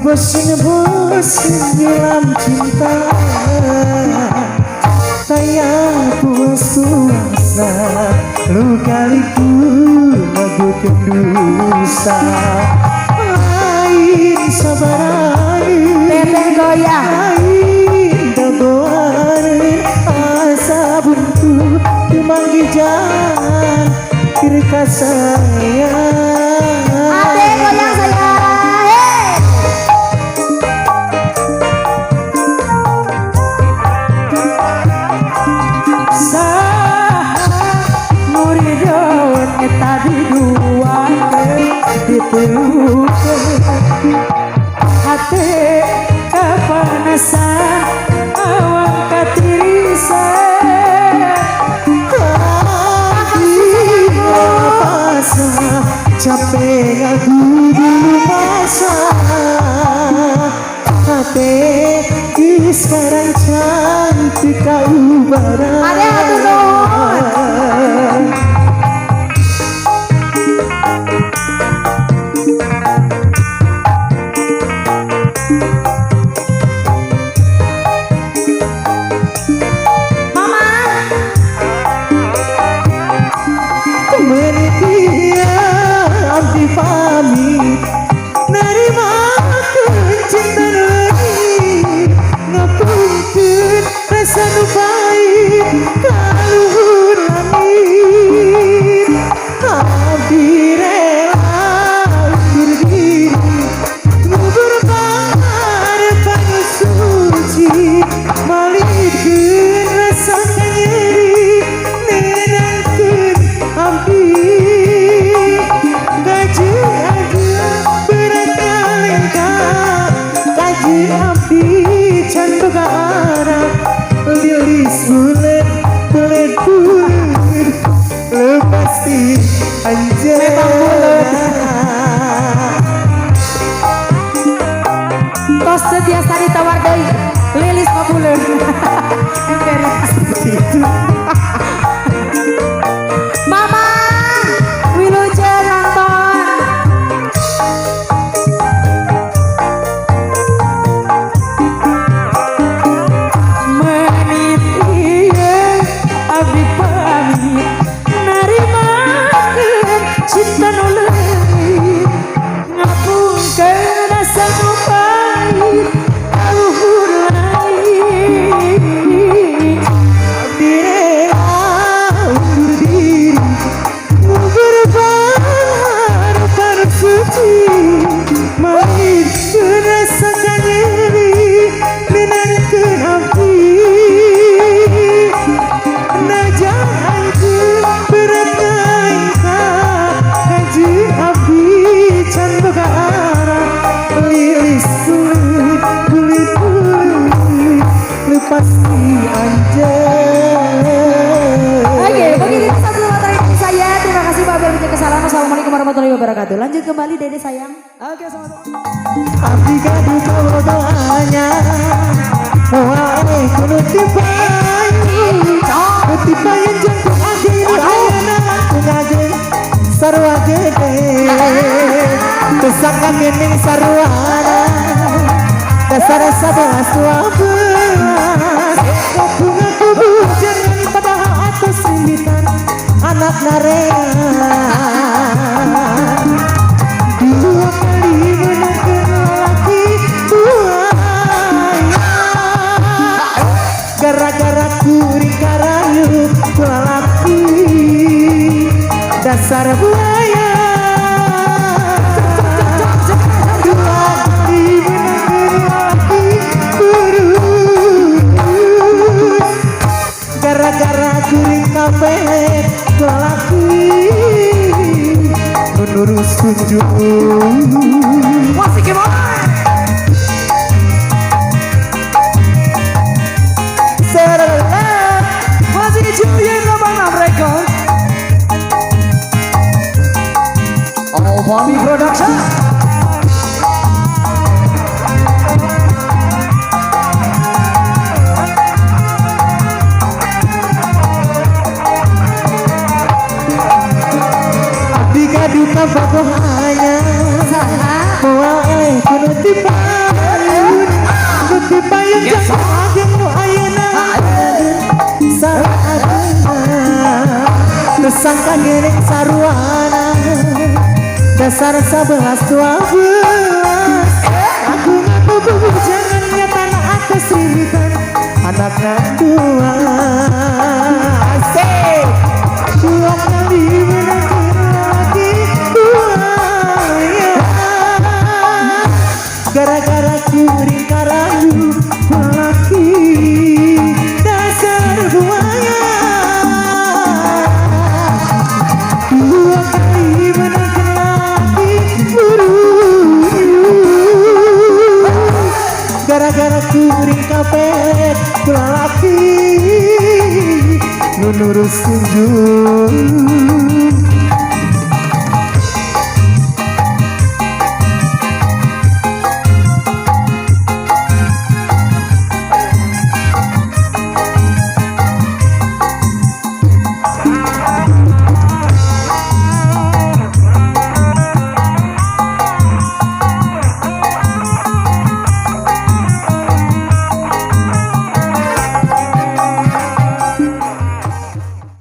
bosan dalam cinta, sayang puasa lu kaliku magukeun dosa lain sabaran teteh goyang lain dagoan asa buntu manggi jalan kirka sayang ade goyang saya tadi dua ditelukan hati kepanasan awang katirisan hati masa capek aku dulu masa hati sekarang cantik kau barang ada pamit nerima cinta lagi ngapunten rasa nu pahit kaluhur langit abdi rela undur diri nu berharapan suci malikeun rasa nyeri nenangkeun abdi pasti anjir tos biasa ditawar deui lilis populer seperti itu mama Wilujeng nonton menit ieu abdi pamit cinta nu leungit ngapungkeun asa nu pahit kaluhur lain abdi rela undur diri nu berharapan suci malikeun rasa nyeri nenangkeun abdi najang anjeun berat abdi can begara lilis kulit pasti anjay. Oke, begini satu materi saya. Terima kasih Pak Biar kesalahan. Assalamualaikum warahmatullahi wabarakatuh. Lanjut kembali Dede sayang. Oke, sama-sama. Abdi gaduh kalau doanya kulit tipayu ketipayan jantung akhir akhirnya ngage sarua gede kesangka gening saruana dasar 11-12 bunga kubu jangan pada atas limbitan anak narean dua kali menangkan laki buaya gara-gara kuring karayu lelaki dasar buaya dua kali menangkan laki kurus gara-gara kuring kapelet lelaki menurut kunjung masih gimana? Masih Julian Abang Record All Bobby Production. Abdi gaduh ka bagohanya moal kudu tiba sangka ngerek saruana dasar 11-12 aku ngaku jangan nyata aku sirikan anak dua asik dua kali menangkan lagi dua ya gara-gara kuring karayu laki dasar buaya dua kali menangkan lagi gara-gara kuring kapet laki nunurus tunjuk